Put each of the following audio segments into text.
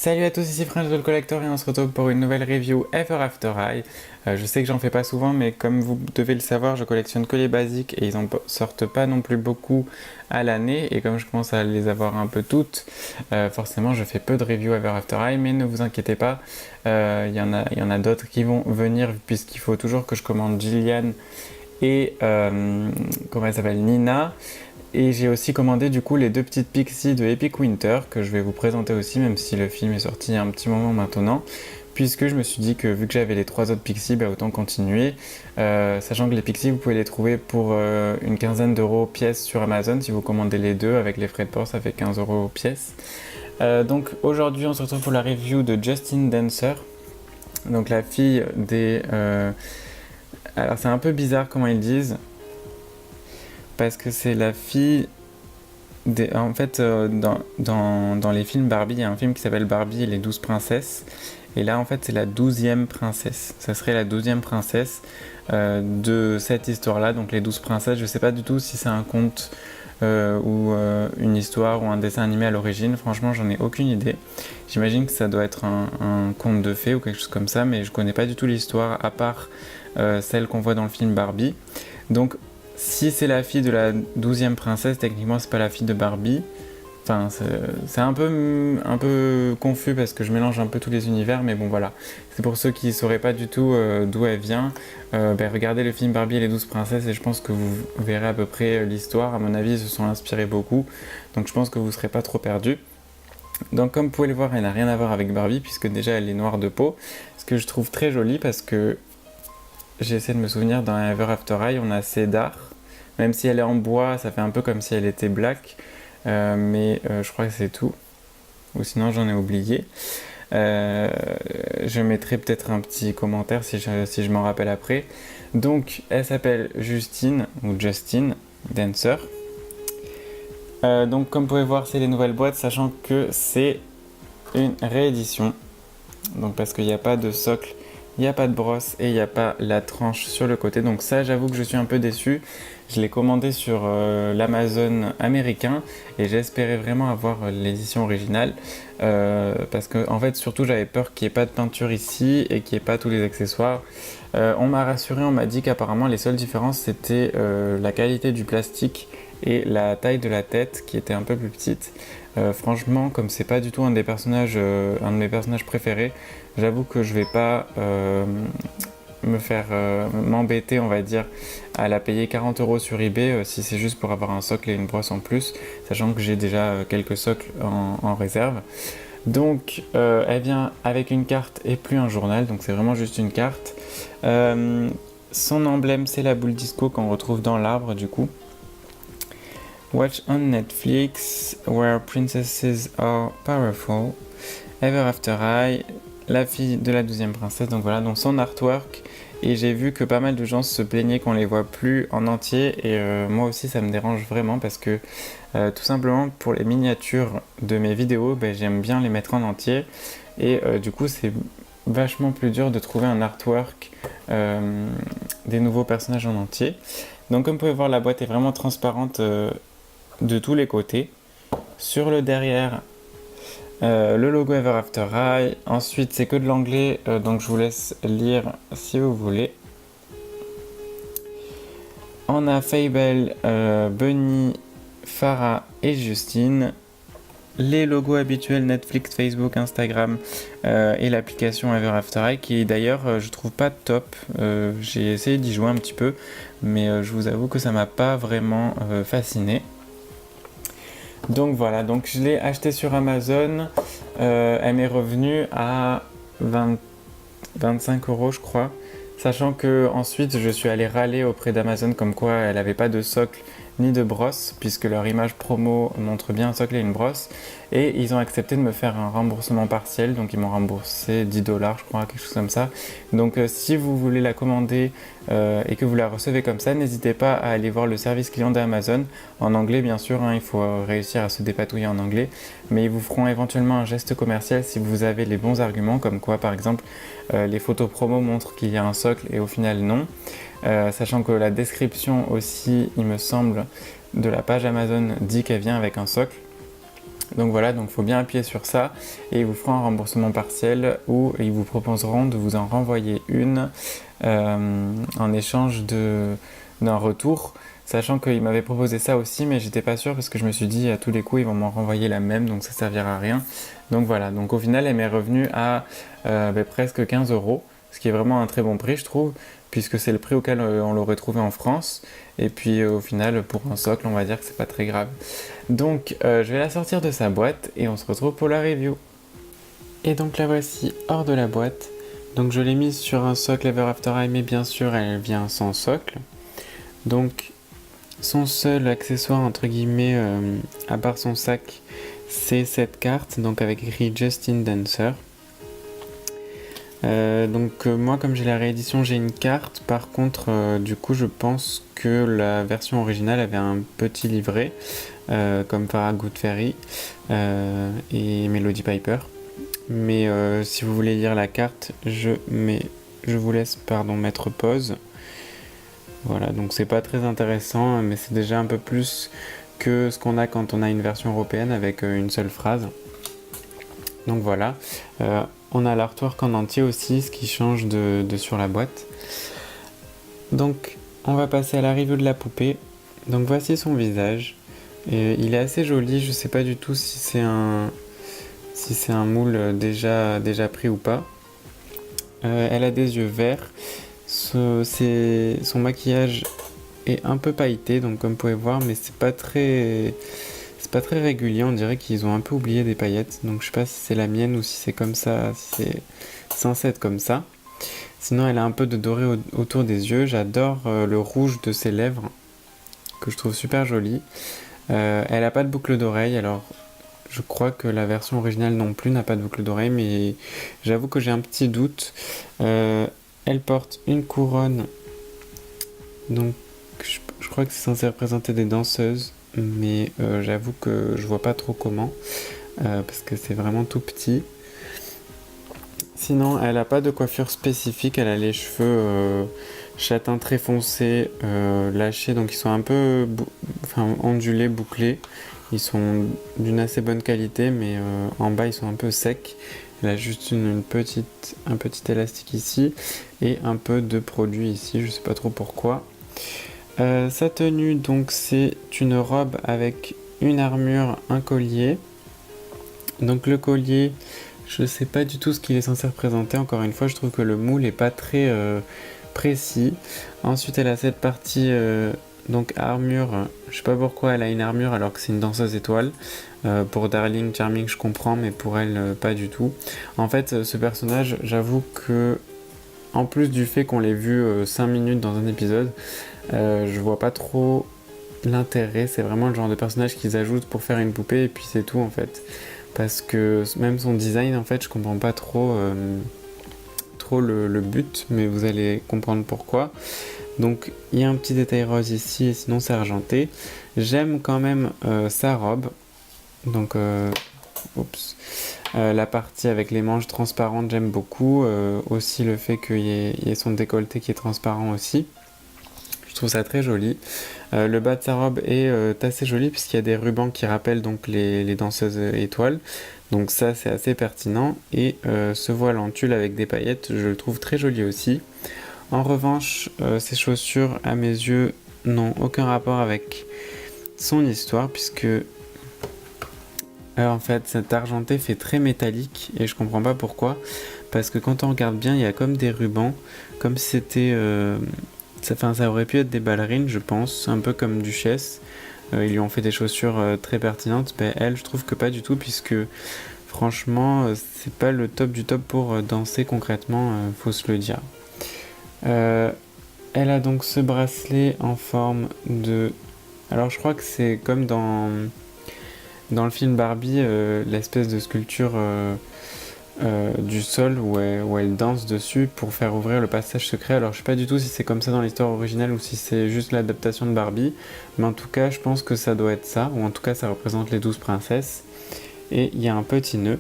Salut à tous, ici French the Collector et on se retrouve pour une nouvelle review Ever After High. Je sais que j'en fais pas souvent, mais comme vous devez le savoir, je collectionne que les basiques et ils en sortent pas non plus beaucoup à l'année. Et comme je commence à les avoir un peu toutes, forcément je fais peu de reviews Ever After High, mais ne vous inquiétez pas, il y en a d'autres qui vont venir puisqu'il faut toujours que je commande Gillian et comment elle s'appelle, Nina. Et j'ai aussi commandé du coup les deux petites Pixies de Epic Winter que je vais vous présenter aussi, même si le film est sorti il y a un petit moment maintenant, puisque je me suis dit que vu que j'avais les trois autres Pixies, bah, autant continuer. Sachant que les Pixies, vous pouvez les trouver pour une quinzaine d'euros pièce sur Amazon. Si vous commandez les deux avec les frais de port, ça fait 15 euros pièce. Donc aujourd'hui, on se retrouve pour la review de Justin Dancer, donc la fille des... Alors c'est un peu bizarre comment ils disent, parce que c'est la fille en fait, dans les films Barbie, il y a un film qui s'appelle Barbie et les 12 princesses. Et là, en fait, c'est la 12e princesse. Ça serait la 12e princesse de cette histoire-là. Donc, les 12 princesses, je sais pas du tout si c'est un conte ou une histoire ou un dessin animé à l'origine. Franchement, j'en ai aucune idée. J'imagine que ça doit être un conte de fées ou quelque chose comme ça, mais je connais pas du tout l'histoire à part celle qu'on voit dans le film Barbie. Donc, si c'est la fille de la 12e princesse, techniquement c'est pas la fille de Barbie. Enfin, c'est un peu confus parce que je mélange un peu tous les univers, mais bon voilà. C'est pour ceux qui ne sauraient pas du tout d'où elle vient. Regardez le film Barbie et les 12 princesses et je pense que vous verrez à peu près l'histoire. À mon avis, ils se sont inspirés beaucoup. Donc je pense que vous ne serez pas trop perdus. Donc comme vous pouvez le voir, elle n'a rien à voir avec Barbie puisque déjà elle est noire de peau. Ce que je trouve très joli parce que j'essaie de me souvenir, dans Ever After High, on a Cedar. Même si elle est en bois, ça fait un peu comme si elle était black. Mais je crois que c'est tout. Ou sinon, j'en ai oublié. Je mettrai peut-être un petit commentaire si je m'en rappelle après. Donc, elle s'appelle Justine, ou Justin Dancer. Donc, comme vous pouvez voir, c'est les nouvelles boîtes, sachant que c'est une réédition. Donc, parce qu'il n'y a pas de socle, il n'y a pas de brosse et il n'y a pas la tranche sur le côté. Donc ça, j'avoue que je suis un peu déçu. Je l'ai commandé sur l'Amazon américain et j'espérais vraiment avoir l'édition originale. Parce que en fait, surtout, j'avais peur qu'il n'y ait pas de peinture ici et qu'il n'y ait pas tous les accessoires. On m'a rassuré, on m'a dit qu'apparemment les seules différences c'était la qualité du plastique et la taille de la tête qui était un peu plus petite. Franchement, comme c'est pas du tout un de mes personnages préférés, j'avoue que je vais pas m'embêter, on va dire, à la payer 40 euros sur eBay si c'est juste pour avoir un socle et une brosse en plus, sachant que j'ai déjà quelques socles en réserve. Donc elle vient avec une carte et plus un journal, donc c'est vraiment juste une carte. Son emblème, c'est la boule disco qu'on retrouve dans l'arbre du coup. Watch on Netflix, Where Princesses Are Powerful, Ever After High, la fille de la 12e princesse, donc voilà, donc son artwork. Et j'ai vu que pas mal de gens se plaignaient qu'on les voit plus en entier, et moi aussi ça me dérange vraiment parce que tout simplement pour les miniatures de mes vidéos, j'aime bien les mettre en entier, et du coup c'est vachement plus dur de trouver un artwork des nouveaux personnages en entier. Donc comme vous pouvez voir, la boîte est vraiment transparente de tous les côtés. Sur le derrière, le logo Ever After High. Ensuite, c'est que de l'anglais, donc je vous laisse lire si vous voulez. On a Fable, Bunny, Farah et Justine. Les logos habituels Netflix, Facebook, Instagram et l'application Ever After High qui d'ailleurs je trouve pas top. J'ai essayé d'y jouer un petit peu, mais je vous avoue que ça m'a pas vraiment fasciné. Donc voilà, donc je l'ai acheté sur Amazon, elle m'est revenue à 25 euros je crois, sachant que ensuite je suis allé râler auprès d'Amazon comme quoi elle n'avait pas de socle ni de brosse, puisque leur image promo montre bien un socle et une brosse, et ils ont accepté de me faire un remboursement partiel, donc ils m'ont remboursé 10 dollars je crois, quelque chose comme ça. Donc si vous voulez la commander et que vous la recevez comme ça, n'hésitez pas à aller voir le service client d'Amazon, en anglais bien sûr, il faut réussir à se dépatouiller en anglais, mais ils vous feront éventuellement un geste commercial si vous avez les bons arguments, comme quoi par exemple les photos promo montrent qu'il y a un socle et au final non. Sachant que la description aussi, il me semble, de la page Amazon dit qu'elle vient avec un socle. Donc voilà, donc il faut bien appuyer sur ça et ils vous feront un remboursement partiel ou ils vous proposeront de vous en renvoyer une en échange d'un retour. Sachant qu'ils m'avaient proposé ça aussi, mais j'étais pas sûr parce que je me suis dit à tous les coups ils vont m'en renvoyer la même, donc ça servira à rien. Donc voilà, donc au final elle m'est revenue à presque 15 euros, ce qui est vraiment un très bon prix je trouve, puisque c'est le prix auquel on l'aurait trouvé en France. Et puis au final pour un socle on va dire que c'est pas très grave. Donc je vais la sortir de sa boîte et on se retrouve pour la review. Et donc la voici hors de la boîte. Donc je l'ai mise sur un socle Ever After Eye, mais bien sûr elle vient sans socle. Donc son seul accessoire entre guillemets, à part son sac, c'est cette carte, donc avec écrit Justin Dancer. Moi comme j'ai la réédition j'ai une carte, par contre du coup je pense que la version originale avait un petit livret comme Paragood Ferry et Melody Piper, mais si vous voulez lire la carte je vous laisse mettre pause. Voilà, donc c'est pas très intéressant, mais c'est déjà un peu plus que ce qu'on a quand on a une version européenne avec une seule phrase. Donc voilà, on a l'artwork en entier aussi, ce qui change de sur la boîte. Donc on va passer à la review de la poupée. Donc voici son visage. Et il est assez joli, je sais pas du tout si c'est un moule déjà pris ou pas. Elle a des yeux verts. Son maquillage est un peu pailleté, donc comme vous pouvez voir, mais c'est pas très régulier, on dirait qu'ils ont un peu oublié des paillettes, donc je sais pas si c'est la mienne ou si c'est comme ça, si c'est censé être comme ça. Sinon elle a un peu de doré autour des yeux, j'adore le rouge de ses lèvres, que je trouve super joli. Elle a pas de boucle d'oreille, alors je crois que la version originale non plus n'a pas de boucle d'oreille, mais j'avoue que j'ai un petit doute. Elle porte une couronne, donc je crois que c'est censé représenter des danseuses, mais j'avoue que je vois pas trop comment, parce que c'est vraiment tout petit. Sinon, elle a pas de coiffure spécifique, elle a les cheveux châtains très foncés, lâchés, donc ils sont un peu ondulés, bouclés. Ils sont d'une assez bonne qualité, mais en bas ils sont un peu secs. Elle a juste un petit élastique ici et un peu de produit ici, je sais pas trop pourquoi. Sa tenue, donc c'est une robe avec une armure, un collier. Donc le collier, je sais pas du tout ce qu'il est censé représenter. Encore une fois, je trouve que le moule est pas très précis. Ensuite, elle a cette partie donc armure. Je sais pas pourquoi elle a une armure alors que c'est une danseuse étoile. Pour Darling, Charming, je comprends, mais pour elle, pas du tout. En fait, ce personnage, j'avoue que en plus du fait qu'on l'ait vu 5 minutes dans un épisode, je vois pas trop l'intérêt. C'est vraiment le genre de personnage qu'ils ajoutent pour faire une poupée et puis c'est tout en fait. Parce que même son design, en fait, je comprends pas trop le but, mais vous allez comprendre pourquoi. Donc il y a un petit détail rose ici et sinon c'est argenté. J'aime quand même sa robe. Donc la partie avec les manches transparentes, j'aime beaucoup. Aussi le fait qu'il y ait son décolleté qui est transparent aussi. Je trouve ça très joli. Le bas de sa robe est assez joli puisqu'il y a des rubans qui rappellent donc les danseuses étoiles. Donc ça c'est assez pertinent. Et ce voile en tulle avec des paillettes, je le trouve très joli aussi. En revanche, ces chaussures à mes yeux n'ont aucun rapport avec son histoire puisque en fait cet argenté fait très métallique et je comprends pas pourquoi. Parce que quand on regarde bien, il y a comme des rubans, comme si c'était... ça aurait pu être des ballerines, je pense, un peu comme Duchesse. Ils lui ont fait des chaussures très pertinentes. Mais elle, je trouve que pas du tout, puisque franchement, c'est pas le top du top pour danser concrètement, faut se le dire. Elle a donc ce bracelet en forme de... Alors je crois que c'est comme dans le film Barbie, l'espèce de sculpture... du sol où elle danse dessus pour faire ouvrir le passage secret. Alors je sais pas du tout si c'est comme ça dans l'histoire originale ou si c'est juste l'adaptation de Barbie, mais en tout cas je pense que ça doit être ça, ou en tout cas ça représente les 12 princesses. Et il y a un petit nœud.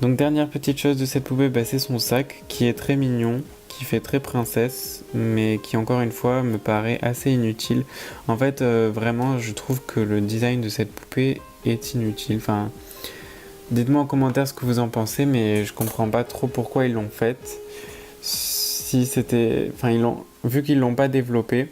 Donc dernière petite chose de cette poupée, c'est son sac qui est très mignon, qui fait très princesse, mais qui encore une fois me paraît assez inutile. En fait, vraiment, je trouve que le design de cette poupée est inutile. Enfin, dites-moi en commentaire ce que vous en pensez, mais je comprends pas trop pourquoi ils l'ont faite. Si c'était, enfin, vu qu'ils l'ont pas développée,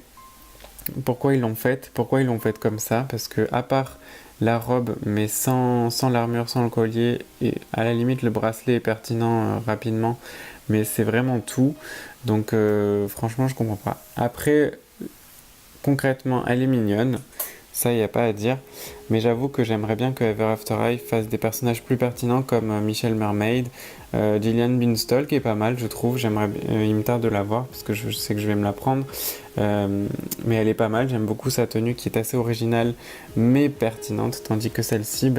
pourquoi ils l'ont faite? Pourquoi ils l'ont faite comme ça? Parce que à part la robe, mais sans l'armure, sans le collier, et à la limite le bracelet est pertinent rapidement, mais c'est vraiment tout. Donc franchement, je comprends pas. Après, concrètement, elle est mignonne. Ça, il n'y a pas à dire. Mais j'avoue que j'aimerais bien que Ever After High fasse des personnages plus pertinents comme Michelle Mermaid, Gillian Beanstalk est pas mal, je trouve. Il me tarde de la voir parce que je sais que je vais me la prendre. Mais elle est pas mal. J'aime beaucoup sa tenue qui est assez originale mais pertinente. Tandis que celle-ci,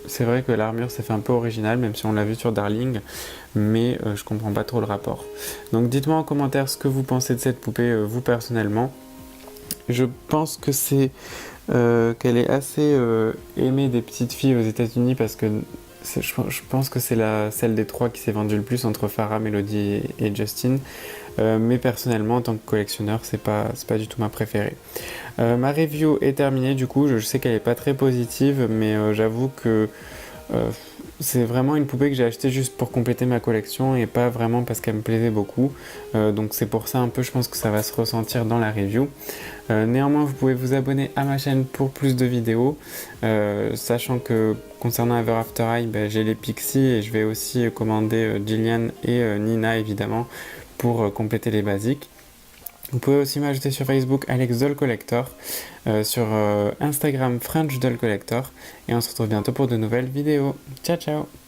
c'est vrai que l'armure ça fait un peu original, même si on l'a vu sur Darling. Mais je comprends pas trop le rapport. Donc dites-moi en commentaire ce que vous pensez de cette poupée, vous personnellement. Je pense que qu'elle est assez aimée des petites filles aux États-Unis parce que je pense que c'est celle des trois qui s'est vendue le plus entre Farrah, Melody et Justin. Mais personnellement, en tant que collectionneur, c'est pas du tout ma préférée. Ma review est terminée du coup. Je sais qu'elle est pas très positive, mais j'avoue que c'est vraiment une poupée que j'ai achetée juste pour compléter ma collection et pas vraiment parce qu'elle me plaisait beaucoup. Donc c'est pour ça un peu, je pense que ça va se ressentir dans la review. Néanmoins, vous pouvez vous abonner à ma chaîne pour plus de vidéos. Sachant que concernant Ever After High, j'ai les Pixies et je vais aussi commander Gillian et Nina évidemment pour compléter les basiques. Vous pouvez aussi m'ajouter sur Facebook Alex Doll Collector, sur Instagram French Doll Collector et on se retrouve bientôt pour de nouvelles vidéos. Ciao ciao!